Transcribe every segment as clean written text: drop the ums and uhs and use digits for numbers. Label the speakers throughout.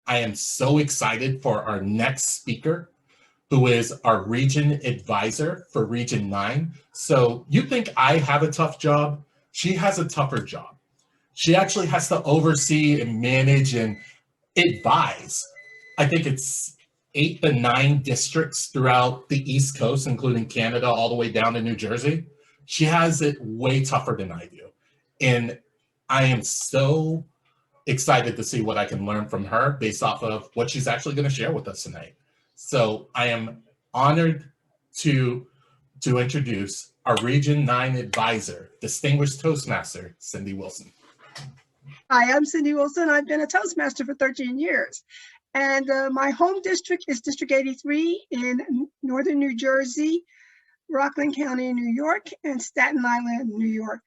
Speaker 1: I am so excited for our next speaker, who is our region advisor for Region 9. So you think I have a tough job? She has a tougher job. She actually has to oversee and manage and advise. I think it's 8 to 9 districts throughout the East Coast, including Canada, all the way down to New Jersey. She has it way tougher than I do. And I am so excited to see what I can learn from her based off of what she's actually going to share with us tonight. So I am honored to introduce our Region 9 advisor, distinguished Toastmaster, Cyndi Wilson.
Speaker 2: Hi, I'm Cyndi Wilson. I've been a Toastmaster for 13 years. And my home district is District 83 in northern New Jersey, Rockland County, New York, and Staten Island, New York.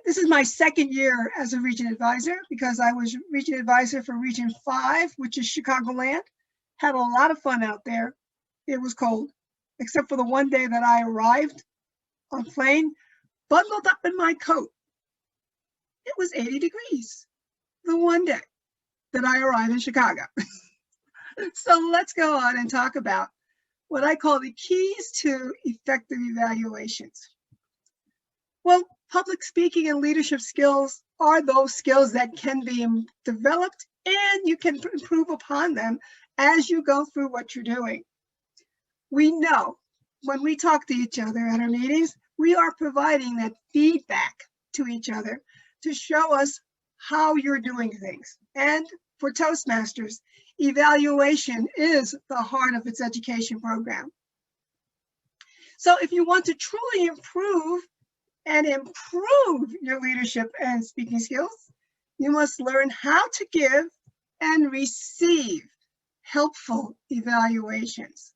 Speaker 2: This is my second year as a region advisor because I was region advisor for Region 5, which is Chicagoland. Had a lot of fun out there. It was cold, except for the one day that I arrived on plane, bundled up in my coat. It was 80 degrees the one day that I arrived in Chicago. So let's go on and talk about what I call the keys to effective evaluations. Well, public speaking and leadership skills are those skills that can be developed, and you can improve upon them as you go through what you're doing. We know when we talk to each other at our meetings, we are providing that feedback to each other to show us how you're doing things. And for Toastmasters, evaluation is the heart of its education program. So if you want to truly improve your leadership and speaking skills, you must learn how to give and receive helpful evaluations.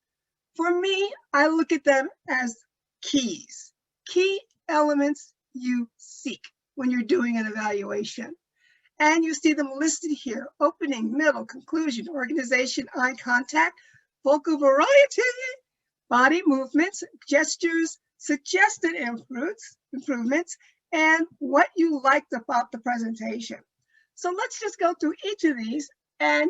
Speaker 2: For me, I look at them as keys, key elements you seek when you're doing an evaluation. And you see them listed here: opening, middle, conclusion, organization, eye contact, vocal variety, body movements, gestures, suggested improvements, and what you liked about the presentation. So let's just go through each of these and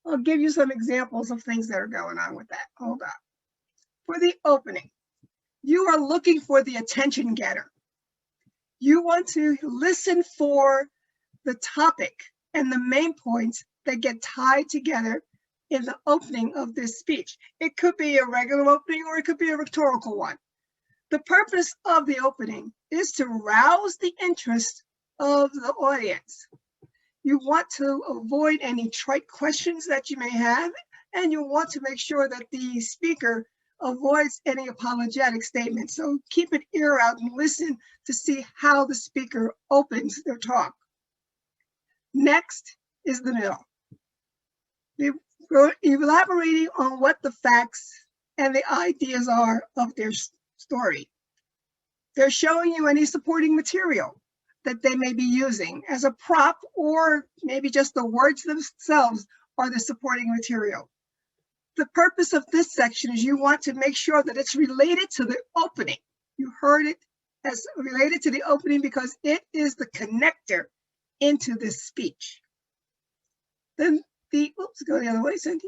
Speaker 2: I'll give you some examples of things that are going on with that. Hold on. For the opening, you are looking for the attention getter. You want to listen for the topic and the main points that get tied together in the opening of this speech. It could be a regular opening or it could be a rhetorical one. The purpose of the opening is to rouse the interest of the audience. You want to avoid any trite questions that you may have, and you want to make sure that the speaker avoids any apologetic statements. So keep an ear out and listen to see how the speaker opens their talk. Next is the middle. You're elaborating on what the facts and the ideas are of their story. They're showing you any supporting material that they may be using as a prop, or maybe just the words themselves are the supporting material. The purpose of this section is you want to make sure that it's related to the opening. You heard it as related to the opening because it is the connector into this speech. Then oops, go the other way, Cyndi.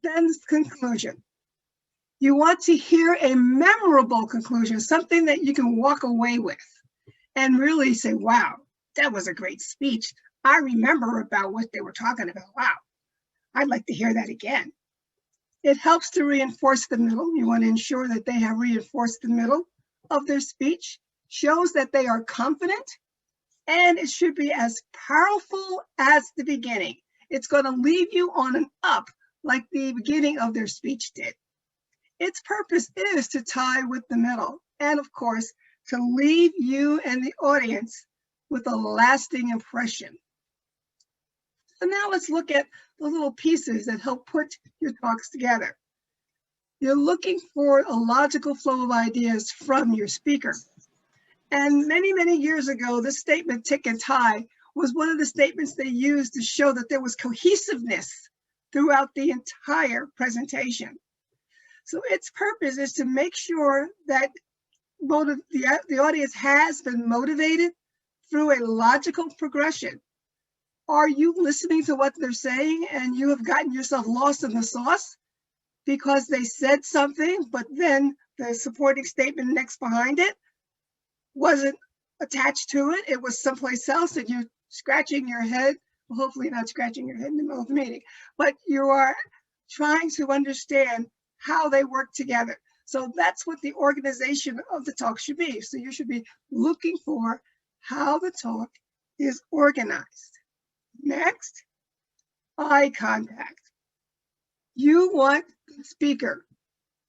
Speaker 2: Then conclusion. You want to hear a memorable conclusion, something that you can walk away with and really say, wow, that was a great speech. I remember about what they were talking about. Wow, I'd like to hear that again. It helps to reinforce the middle. You want to ensure that they have reinforced the middle of their speech, shows that they are confident, and it should be as powerful as the beginning. It's going to leave you on an up like the beginning of their speech did. Its purpose is to tie with the middle and, of course, to leave you and the audience with a lasting impression. So now let's look at the little pieces that help put your talks together. You're looking for a logical flow of ideas from your speaker. And many, many years ago, this statement, tick and tie, was one of the statements they used to show that there was cohesiveness throughout the entire presentation. So its purpose is to make sure that the audience has been motivated through a logical progression. Are you listening to what they're saying and you have gotten yourself lost in the sauce because they said something, but then the supporting statement next behind it wasn't attached to it? It was someplace else and you're scratching your head. Well, hopefully not scratching your head in the middle of the meeting, but you are trying to understand how they work together. So that's what the organization of the talk should be. So you should be looking for how the talk is organized. Next, eye contact. You want the speaker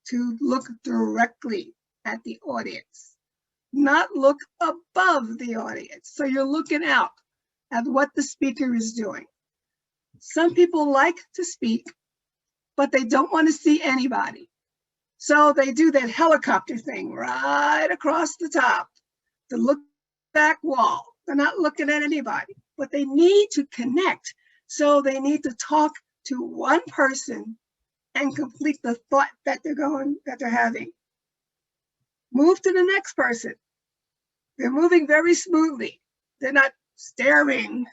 Speaker 2: to look directly at the audience, not look above the audience. So you're looking out at what the speaker is doing. Some people like to speak, but they don't want to see anybody. So they do that helicopter thing right across the top, the look back wall. They're not looking at anybody, but they need to connect. So they need to talk to one person and complete the thought that they're having. Move to the next person. They're moving very smoothly. They're not staring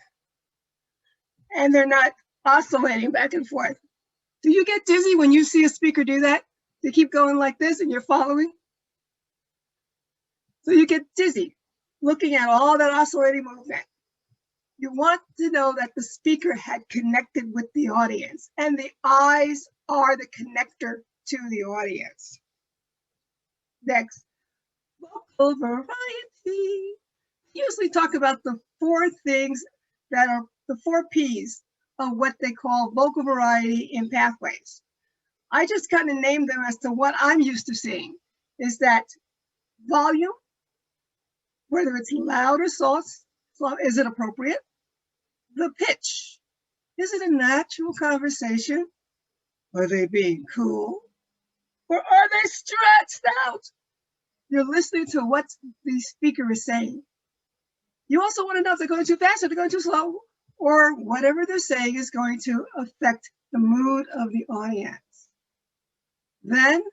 Speaker 2: and they're not oscillating back and forth. Do you get dizzy when you see a speaker do that? They keep going like this and you're following? So you get dizzy looking at all that oscillating movement. You want to know that the speaker had connected with the audience, and the eyes are the connector to the audience. Next, vocal variety. Usually talk about the 4 things that are the 4 P's of what they call vocal variety in pathways. I just kind of named them as to what I'm used to seeing, is that volume, whether it's loud or soft, is it appropriate? The pitch, is it a natural conversation? Are they being cool? Or are they stretched out? You're listening to what the speaker is saying. You also want to know if they're going too fast or they're going too slow, or whatever they're saying is going to affect the mood of the audience. Then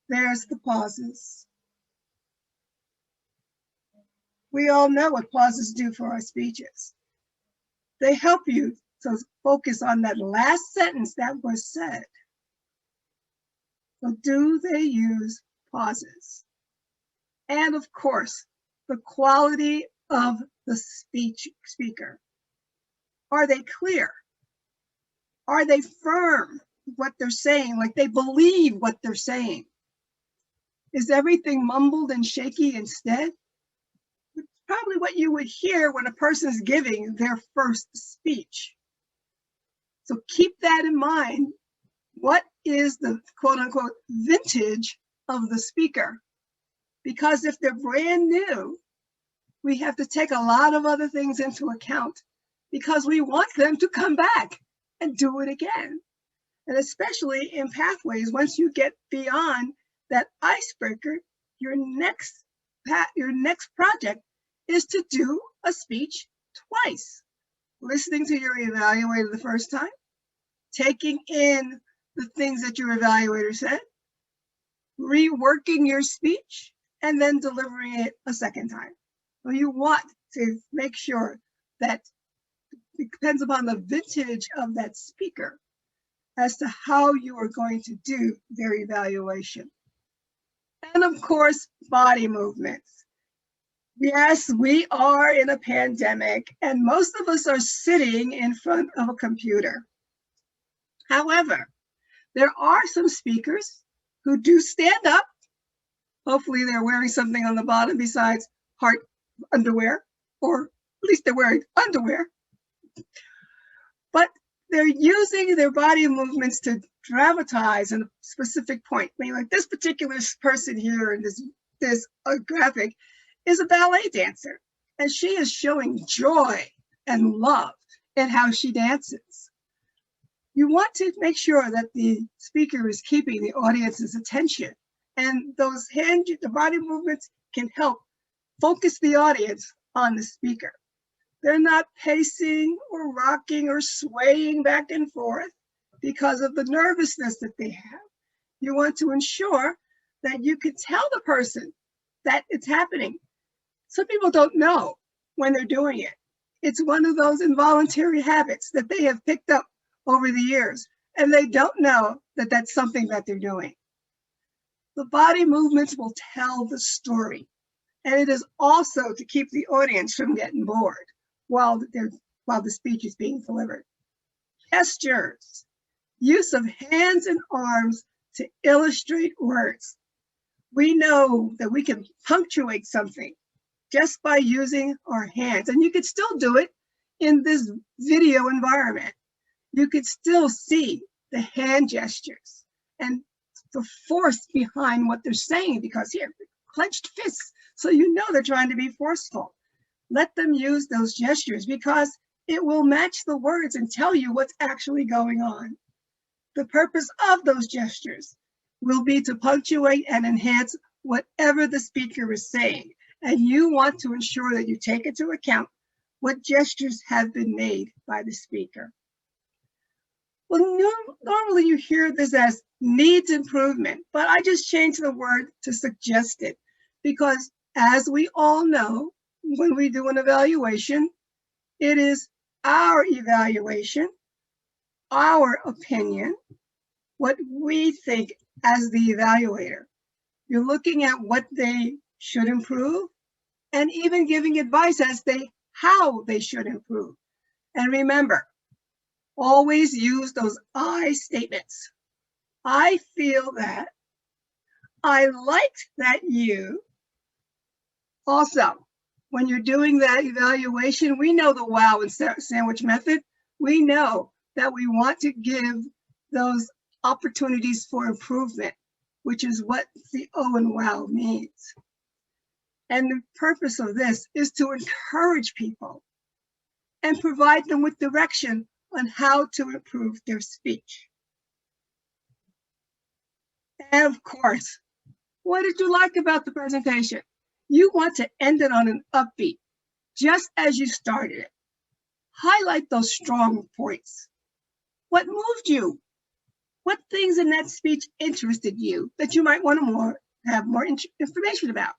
Speaker 2: there's the pauses. We all know what pauses do for our speeches. They help you to focus on that last sentence that was said. So do they use pauses? And of course, the quality of the speaker. Are they clear? Are they firm what they're saying, like they believe what they're saying? Is everything mumbled and shaky instead? It's probably what you would hear when a person's giving their first speech. So keep that in mind. What is the quote unquote vintage of the speaker? Because if they're brand new, we have to take a lot of other things into account because we want them to come back and do it again. And especially in pathways, once you get beyond that icebreaker, your next project is to do a speech twice. Listening to your evaluator the first time, taking in the things that your evaluator said, reworking your speech, and then delivering it a second time. So you want to make sure that it depends upon the vintage of that speaker as to how you are going to do their evaluation. And of course, body movements. Yes, we are in a pandemic and most of us are sitting in front of a computer. However, there are some speakers who do stand up. Hopefully they're wearing something on the bottom besides heart underwear, or at least they're wearing underwear. But they're using their body movements to dramatize a specific point. I mean, like this particular person here in this graphic is a ballet dancer, and she is showing joy and love in how she dances. You want to make sure that the speaker is keeping the audience's attention, and those the body movements can help focus the audience on the speaker. They're not pacing or rocking or swaying back and forth because of the nervousness that they have. You want to ensure that you can tell the person that it's happening. Some people don't know when they're doing it. It's one of those involuntary habits that they have picked up over the years, and they don't know that that's something that they're doing. The body movements will tell the story, and it is also to keep the audience from getting bored while the speech is being delivered. Gestures, use of hands and arms to illustrate words. We know that we can punctuate something just by using our hands, and you could still do it in this video environment. You could still see the hand gestures and the force behind what they're saying, because here, clenched fists, so you know they're trying to be forceful. Let them use those gestures because it will match the words and tell you what's actually going on. The purpose of those gestures will be to punctuate and enhance whatever the speaker is saying, and you want to ensure that you take into account what gestures have been made by the speaker. Well, normally you hear this as needs improvement, but I just changed the word to suggested, because as we all know, when we do an evaluation, it is our evaluation, our opinion, what we think as the evaluator. You're looking at what they should improve and even giving advice as how they should improve. And remember, always use those I statements. I feel that. I liked that you. Also, when you're doing that evaluation, we know the wow and sandwich method. We know that we want to give those opportunities for improvement, which is what the O and wow means. And the purpose of this is to encourage people and provide them with direction on how to improve their speech. And of course, what did you like about the presentation? You want to end it on an upbeat, just as you started it. Highlight those strong points. What moved you? What things in that speech interested you that you might want to have more information about?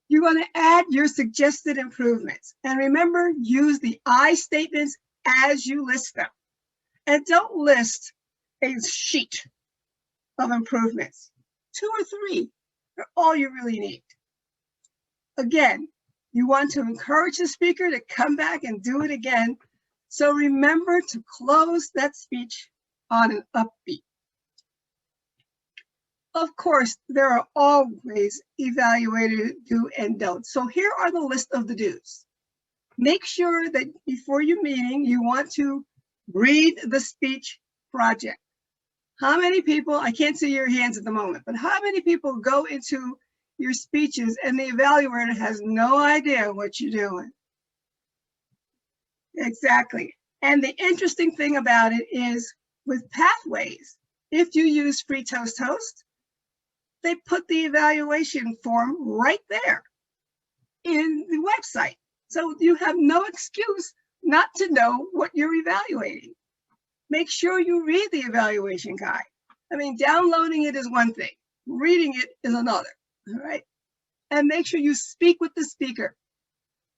Speaker 2: You're going to add your suggested improvements. And remember, use the I statements as you list them. And don't list a sheet of improvements. 2 or 3 are all you really need. Again, you want to encourage the speaker to come back and do it again. So remember to close that speech on an upbeat. Of course, there are always evaluated do and don'ts. So here are the list of the do's. Make sure that before your meeting, you want to read the speech project. How many people, I can't see your hands at the moment, but how many people go into your speeches and the evaluator has no idea what you're doing? Exactly. And the interesting thing about it is with Pathways, if you use Free Toast Host, they put the evaluation form right there in the website. So you have no excuse not to know what you're evaluating. Make sure you read the evaluation guide. I mean, downloading it is one thing, reading it is another, all right? And make sure you speak with the speaker.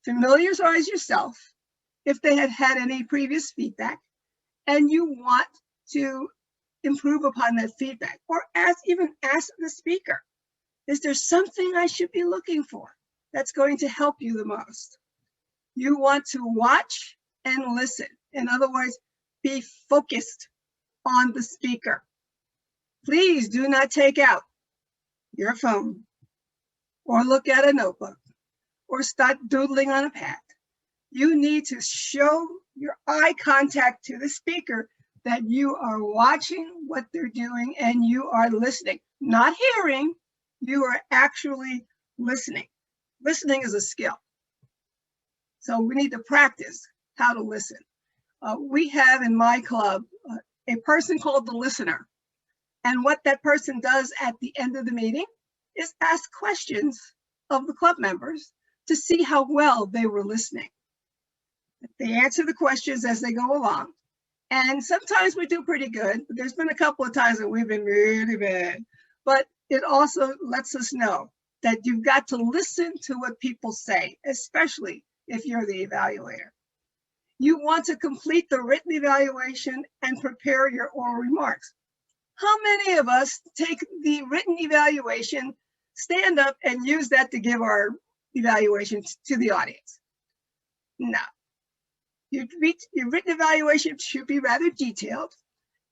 Speaker 2: Familiarize yourself if they had had any previous feedback and you want to improve upon that feedback, or even ask the speaker, is there something I should be looking for that's going to help you the most? You want to watch and listen. In other words, be focused on the speaker. Please do not take out your phone or look at a notebook or start doodling on a pad. You need to show your eye contact to the speaker that you are watching what they're doing and you are listening, not hearing, you are actually listening. Listening is a skill. So we need to practice how to listen. We have in my club a person called the listener. And what that person does at the end of the meeting is ask questions of the club members to see how well they were listening. They answer the questions as they go along. And sometimes we do pretty good. There's been a couple of times that we've been really bad, but it also lets us know that you've got to listen to what people say, especially if you're the evaluator. You want to complete the written evaluation and prepare your oral remarks. How many of us take the written evaluation, stand up and use that to give our evaluation to the audience? No. Your written evaluation should be rather detailed.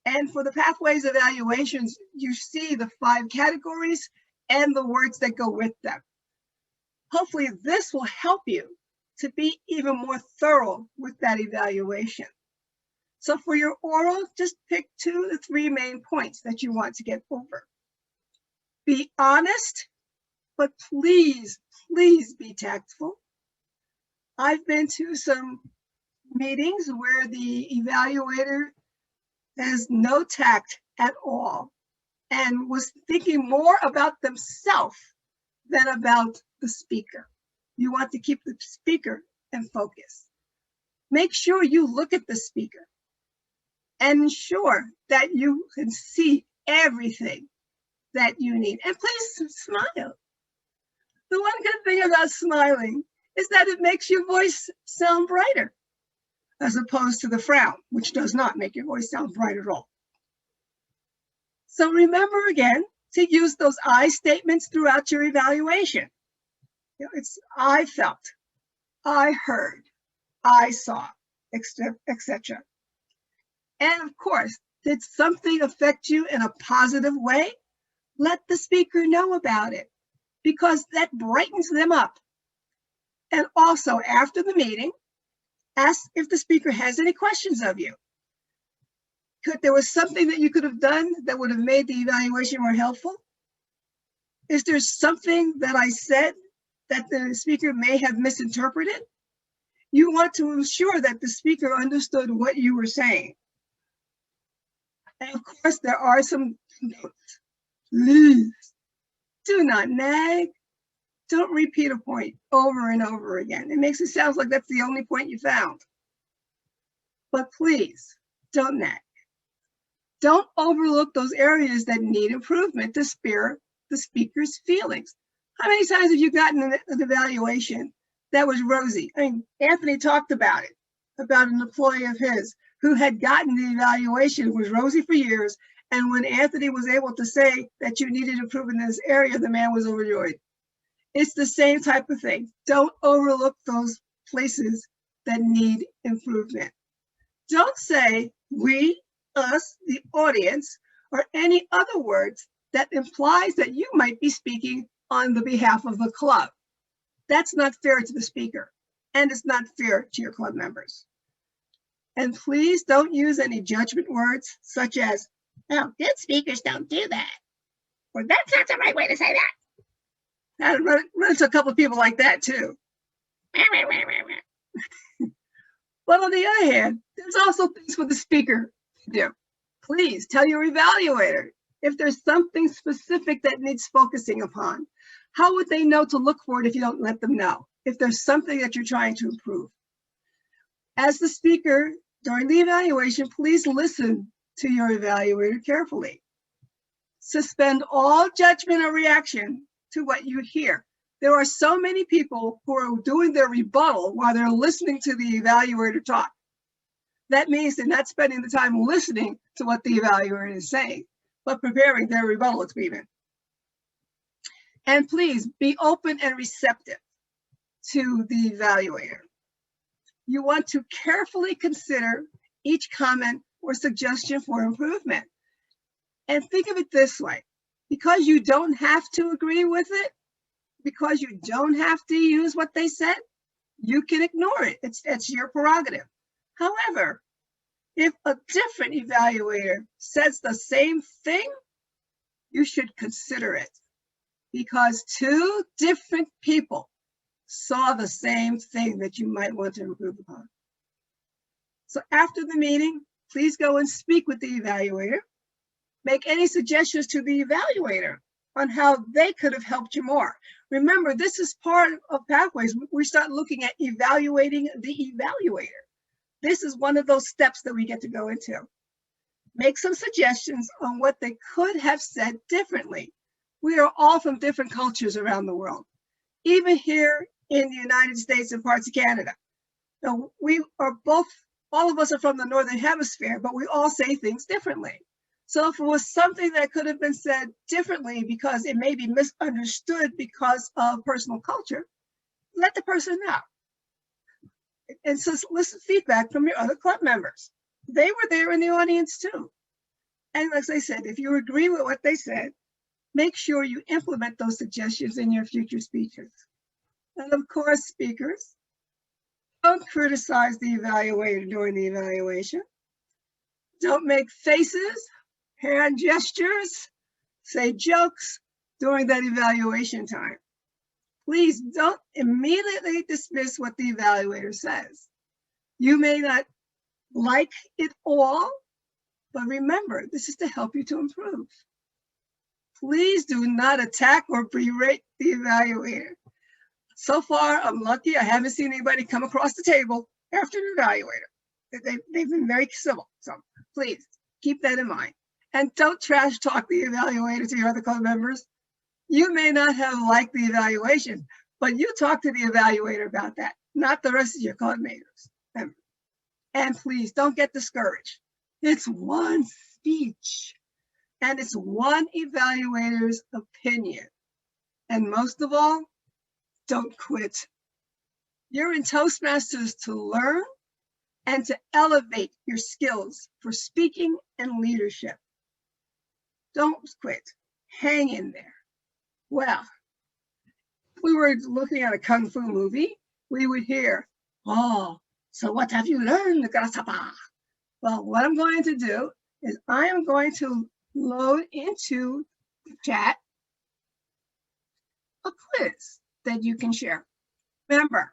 Speaker 2: And for the pathways evaluations, you see the 5 categories and the words that go with them. Hopefully this will help you to be even more thorough with that evaluation. So for your oral, just pick 2 to 3 main points that you want to get over. Be honest, but please, please be tactful. I've been to some meetings where the evaluator has no tact at all and was thinking more about themselves than about the speaker. You want to keep the speaker in focus. Make sure you look at the speaker and ensure that you can see everything that you need. And please smile. The one good thing about smiling is that it makes your voice sound brighter, as opposed to the frown, which does not make your voice sound bright at all. So remember again to use those I statements throughout your evaluation. You know, it's I felt, I heard, I saw, etc. And of course, did something affect you in a positive way? Let the speaker know about it, because that brightens them up. And also after the meeting, ask if the speaker has any questions of you. There was something that you could have done that would have made the evaluation more helpful? Is there something that I said that the speaker may have misinterpreted? You want to ensure that the speaker understood what you were saying. And of course, there are some notes. Please do not nag. Don't repeat a point over and over again. It makes it sound like that's the only point you found. But please, don't nag. Don't overlook those areas that need improvement to spare the speaker's feelings. How many times have you gotten an evaluation that was rosy? I mean, Anthony talked about it, about an employee of his who had gotten the evaluation, was rosy for years, and when Anthony was able to say that you needed improvement in this area, the man was overjoyed. It's the same type of thing. Don't overlook those places that need improvement. Don't say we, us, the audience, or any other words that implies that you might be speaking on the behalf of the club. That's not fair to the speaker, and it's not fair to your club members. And please don't use any judgment words such as, oh, good speakers don't do that, or that's not the right way to say that. I run into a couple of people like that too. But on the other hand, there's also things for the speaker to do. Please tell your evaluator if there's something specific that needs focusing upon. How would they know to look for it if you don't let them know? If there's something that you're trying to improve. As the speaker during the evaluation, please listen to your evaluator carefully. Suspend all judgment or reaction to what you hear. There are so many people who are doing their rebuttal while they're listening to the evaluator talk. That means they're not spending the time listening to what the evaluator is saying, but preparing their rebuttal agreement. And please be open and receptive to the evaluator. You want to carefully consider each comment or suggestion for improvement. And think of it this way, because you don't have to agree with it, because you don't have to use what they said, you can ignore it. It's your prerogative. However, if a different evaluator says the same thing, you should consider it, because 2 different people saw the same thing that you might want to improve upon. So after the meeting, please go and speak with the evaluator. Make any suggestions to the evaluator on how they could have helped you more. Remember, this is part of Pathways. We start looking at evaluating the evaluator. This is one of those steps that we get to go into. Make some suggestions on what they could have said differently. We are all from different cultures around the world, even here in the United States and parts of Canada. Now, we are both, all of us are from the Northern Hemisphere, but we all say things differently. So if it was something that could have been said differently because it may be misunderstood because of personal culture, let the person know. And so listen feedback from your other club members. They were there in the audience too. And as I said, if you agree with what they said, make sure you implement those suggestions in your future speeches. And of course, speakers, don't criticize the evaluator during the evaluation. Don't make faces, hand gestures, say jokes during that evaluation time. Please don't immediately dismiss what the evaluator says. You may not like it all, but remember, this is to help you to improve. Please do not attack or berate the evaluator. So far, I'm lucky. I haven't seen anybody come across the table after an evaluator. They've been very civil. So please keep that in mind. And don't trash talk the evaluator to your other club members. You may not have liked the evaluation, but you talk to the evaluator about that, not the rest of your club members. And please don't get discouraged. It's one speech and it's one evaluator's opinion. And most of all, don't quit. You're in Toastmasters to learn and to elevate your skills for speaking and leadership. Don't quit. Hang in there. Well, if we were looking at a Kung Fu movie, we would hear, "Oh, so what have you learned, Grasapa?" Well, what I'm going to do is I am going to load into the chat a quiz that you can share. Remember,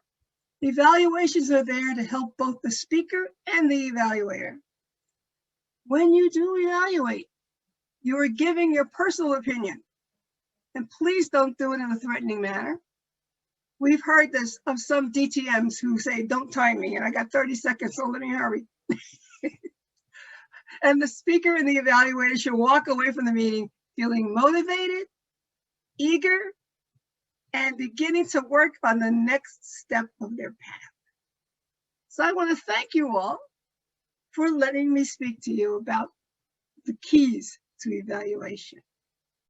Speaker 2: evaluations are there to help both the speaker and the evaluator. When you do evaluate, you are giving your personal opinion. And please don't do it in a threatening manner. We've heard this of some DTMs who say, "Don't time me, and I got 30 seconds, so let me hurry." And the speaker and the evaluator should walk away from the meeting feeling motivated, eager, and beginning to work on the next step of their path. So I want to thank you all for letting me speak to you about the keys to evaluation.